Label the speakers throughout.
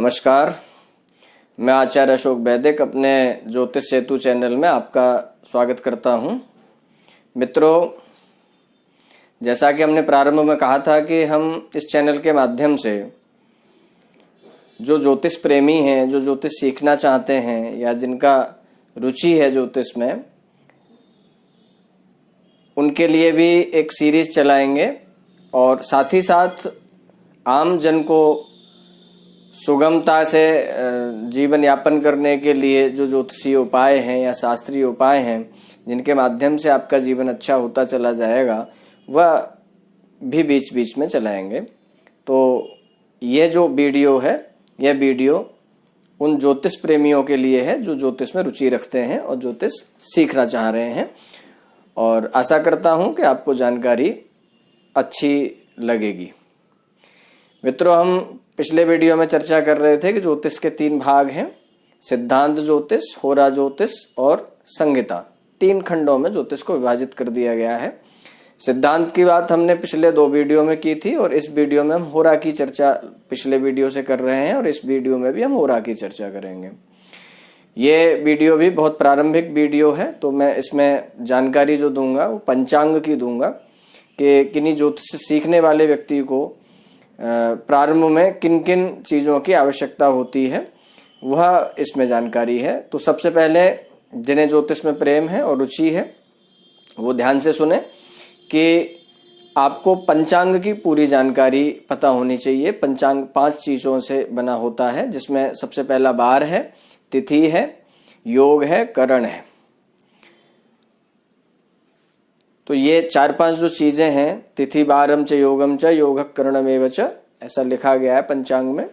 Speaker 1: नमस्कार, मैं आचार्य अशोक वैदिक अपने ज्योतिष सेतु चैनल में आपका स्वागत करता हूं। मित्रों, जैसा कि हमने प्रारंभ में कहा था कि हम इस चैनल के माध्यम से जो ज्योतिष प्रेमी हैं, जो ज्योतिष सीखना चाहते हैं या जिनका रुचि है ज्योतिष में, उनके लिए भी एक सीरीज चलाएंगे और साथ ही साथ आम जन को सुगमता से जीवन यापन करने के लिए जो ज्योतिषीय उपाय हैं या शास्त्रीय उपाय हैं, जिनके माध्यम से आपका जीवन अच्छा होता चला जाएगा, वह भी बीच बीच में चलाएंगे। तो ये जो वीडियो है, यह वीडियो उन ज्योतिष प्रेमियों के लिए है जो ज्योतिष में रुचि रखते हैं और ज्योतिष सीखना चाह रहे हैं। और आशा करता हूं कि आपको जानकारी अच्छी लगेगी। मित्रों, हम पिछले वीडियो में चर्चा कर रहे थे कि ज्योतिष के 3 भाग हैं: सिद्धांत ज्योतिष, होरा ज्योतिष और संहिता। 3 खंडों में ज्योतिष को विभाजित कर दिया गया है। सिद्धांत की बात हमने पिछले 2 वीडियो में की थी और इस वीडियो में हम होरा की चर्चा पिछले वीडियो से कर रहे हैं और इस वीडियो में भी हम होरा की चर्चा करेंगे। ये वीडियो भी बहुत प्रारंभिक वीडियो है, तो मैं इसमें जानकारी जो दूंगा वो पंचांग की दूंगा कि किन्हीं ज्योतिष सीखने वाले व्यक्ति को प्रारंभ में किन किन चीजों की आवश्यकता होती है, वह इसमें जानकारी है। तो सबसे पहले जिन्हें ज्योतिष में प्रेम है और रुचि है, वो ध्यान से सुने कि आपको पंचांग की पूरी जानकारी पता होनी चाहिए। पंचांग 5 चीजों से बना होता है, जिसमें सबसे पहला वार है, तिथि है, योग है, करण है। तो ये 4-5 जो चीजें हैं, तिथि वारम च योगम च योग करणमेव च, ऐसा लिखा गया है पंचांग में।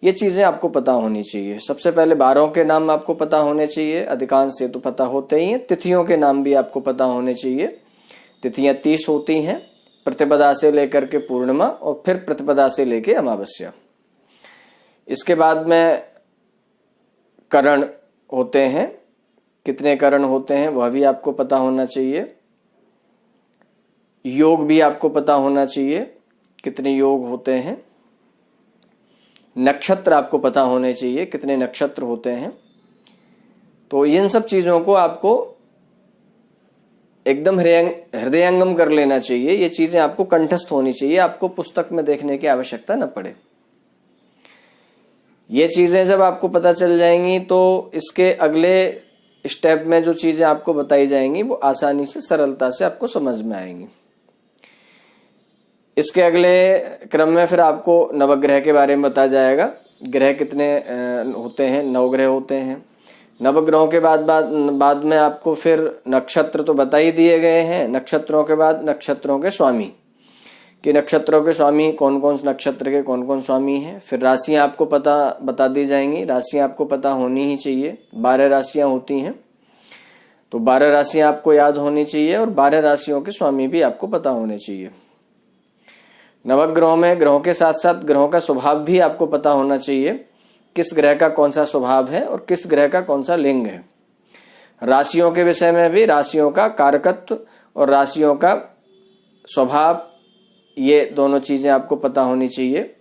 Speaker 1: ये चीजें आपको पता होनी चाहिए। सबसे पहले वारों के नाम आपको पता होने चाहिए, अधिकांश से तो पता होते ही हैं। तिथियों के नाम भी आपको पता होने चाहिए। तिथियां 30 होती हैं, प्रतिपदा से लेकर के पूर्णिमा और फिर प्रतिपदा से लेकर अमावस्या। इसके बाद में करण होते हैं, कितने करण होते हैं वह भी आपको पता होना चाहिए। योग भी आपको पता होना चाहिए, कितने योग होते हैं। नक्षत्र आपको पता होने चाहिए, कितने नक्षत्र होते हैं। तो इन सब चीजों को आपको एकदम हृदयंगम कर लेना चाहिए। ये चीजें आपको कंठस्थ होनी चाहिए, आपको पुस्तक में देखने की आवश्यकता न पड़े। ये चीजें जब आपको पता चल जाएंगी तो इसके अगले स्टेप में जो चीजें आपको बताई जाएंगी वो आसानी से, सरलता से आपको समझ में आएंगी। इसके अगले क्रम में फिर आपको नवग्रह के बारे में बताया जाएगा। ग्रह कितने होते हैं? 9 ग्रह होते हैं। नवग्रहों के बाद में आपको फिर नक्षत्र तो बता ही दिए गए हैं। नक्षत्रों के बाद नक्षत्रों के स्वामी, कि नक्षत्रों के स्वामी कौन कौन से नक्षत्र के कौन कौन स्वामी हैं। फिर राशियां आपको बता दी जाएंगी। राशियां आपको पता होनी ही चाहिए। 12 राशियां होती हैं, तो 12 राशियां आपको याद होनी चाहिए और 12 राशियों के स्वामी भी आपको पता होने चाहिए। नवग्रहों में ग्रहों के साथ साथ ग्रहों का स्वभाव भी आपको पता होना चाहिए, किस ग्रह का कौन सा स्वभाव है और किस ग्रह का कौन सा लिंग है। राशियों के विषय में भी राशियों का कारकत्व और राशियों का स्वभाव, ये दोनों चीजें आपको पता होनी चाहिए।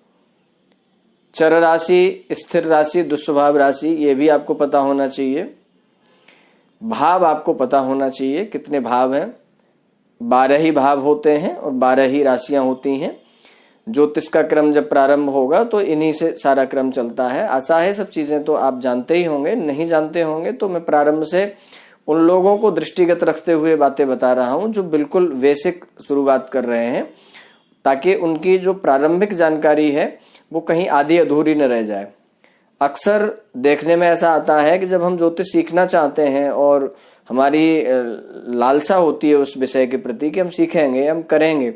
Speaker 1: चर राशि, स्थिर राशि, दुस्वभाव राशि, ये भी आपको पता होना चाहिए। भाव आपको पता होना चाहिए, कितने भाव हैं। 12 ही भाव होते हैं और 12 ही राशियां होती हैं। ज्योतिष का क्रम जब प्रारंभ होगा तो इन्हीं से सारा क्रम चलता है। आशा है सब चीजें तो आप जानते ही होंगे। नहीं जानते होंगे तो मैं प्रारंभ से उन लोगों को दृष्टिगत रखते हुए बातें बता रहा हूं जो बिल्कुल बेसिक शुरुआत कर रहे हैं, ताकि उनकी जो प्रारंभिक जानकारी है वो कहीं आधी अधूरी न रह जाए। अक्सर देखने में ऐसा आता है कि जब हम ज्योतिष सीखना चाहते हैं और हमारी लालसा होती है उस विषय के प्रति कि हम सीखेंगे, हम करेंगे,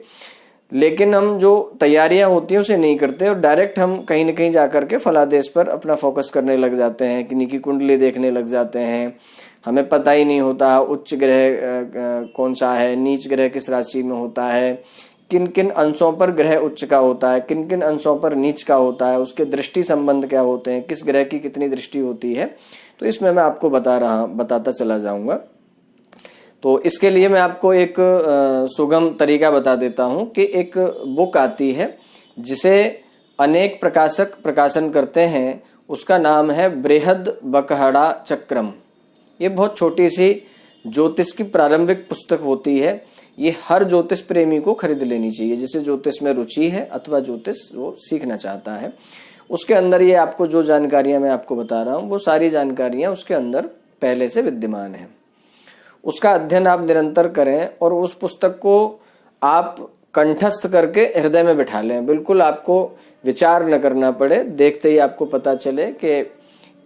Speaker 1: लेकिन हम जो तैयारियां होती हैं उसे नहीं करते और डायरेक्ट हम कहीं न कहीं जाकर के फलादेश पर अपना फोकस करने लग जाते हैं, किन्हीं की कुंडली देखने लग जाते हैं। हमें पता ही नहीं होता उच्च ग्रह कौन सा है, नीच ग्रह किस राशि में होता है, किन किन अंशों पर ग्रह उच्च का होता है, किन किन अंशों पर नीच का होता है, उसके दृष्टि संबंध क्या होते हैं, किस ग्रह की कितनी दृष्टि होती है। तो इसमें मैं आपको बताता चला जाऊंगा। तो इसके लिए मैं आपको एक सुगम तरीका बता देता हूं कि एक बुक आती है जिसे अनेक प्रकाशक प्रकाशन करते हैं, उसका नाम है बृहद बकहड़ा चक्रम। ये बहुत छोटी सी ज्योतिष की प्रारंभिक पुस्तक होती है। ये हर ज्योतिष प्रेमी को खरीद लेनी चाहिए, जिसे ज्योतिष में रुचि है अथवा ज्योतिष वो सीखना चाहता है। उसके अंदर ये आपको जो जानकारियां मैं आपको बता रहा हूं वो सारी जानकारियां उसके अंदर पहले से विद्यमान है। उसका अध्ययन आप निरंतर करें और उस पुस्तक को आप कंठस्थ करके हृदय में बिठा लें। बिल्कुल आपको विचार न करना पड़े, देखते ही आपको पता चले कि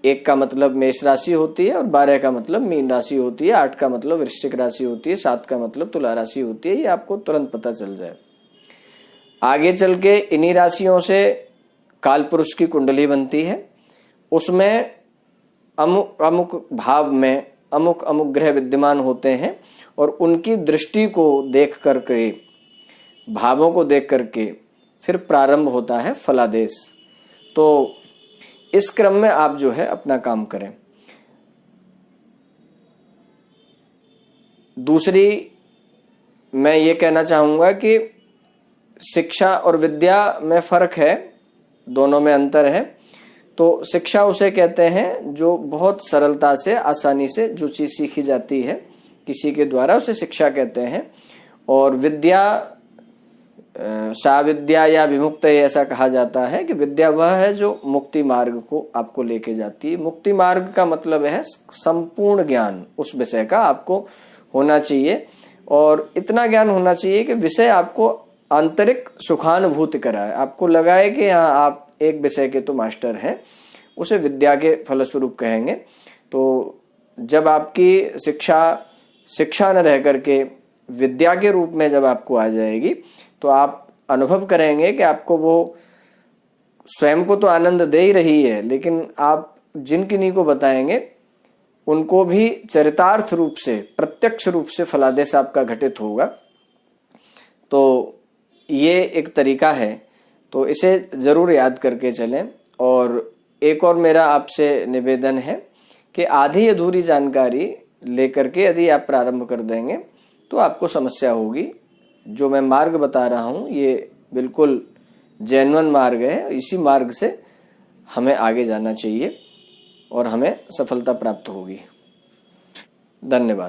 Speaker 1: 1 का मतलब मेष राशि होती है और 12 का मतलब मीन राशि होती है, 8 का मतलब वृश्चिक राशि होती है, 7 का मतलब तुला राशि होती है। ये आपको तुरंत पता चल जाए। आगे चल के इन्हीं राशियों से काल पुरुष की कुंडली बनती है। उसमें अमुक अमुक भाव में अमुक अमुक ग्रह विद्यमान होते हैं और उनकी दृष्टि को देख करके, भावों को देख करके फिर प्रारंभ होता है फलादेश। तो इस क्रम में आप जो है अपना काम करें। दूसरी मैं ये कहना चाहूंगा कि शिक्षा और विद्या में फर्क है, दोनों में अंतर है। तो शिक्षा उसे कहते हैं जो बहुत सरलता से, आसानी से जो चीज सीखी जाती है किसी के द्वारा, उसे शिक्षा कहते हैं। और विद्या, साविद्या या विमुक्त ऐसा कहा जाता है कि विद्या वह है जो मुक्ति मार्ग को आपको लेके जाती है। मुक्ति मार्ग का मतलब है संपूर्ण ज्ञान उस विषय का आपको होना चाहिए, और इतना ज्ञान होना चाहिए कि विषय आपको आंतरिक सुखानुभूति कराए, आपको लगाए कि हाँ आप एक विषय के तो मास्टर हैं। उसे विद्या के फलस्वरूप कहेंगे। तो जब आपकी शिक्षा न रह करके विद्या के रूप में जब आपको आ जाएगी तो आप अनुभव करेंगे कि आपको वो स्वयं को तो आनंद दे ही रही है, लेकिन आप जिन किन्हीं को बताएंगे उनको भी चरितार्थ रूप से, प्रत्यक्ष रूप से फलादेश आपका घटित होगा। तो ये एक तरीका है, तो इसे जरूर याद करके चलें। और एक और मेरा आपसे निवेदन है कि आधी अधूरी जानकारी लेकर के यदि आप प्रारंभ कर देंगे तो आपको समस्या होगी। जो मैं मार्ग बता रहा हूं ये बिल्कुल जेन्युइन मार्ग है, इसी मार्ग से हमें आगे जाना चाहिए और हमें सफलता प्राप्त होगी। धन्यवाद।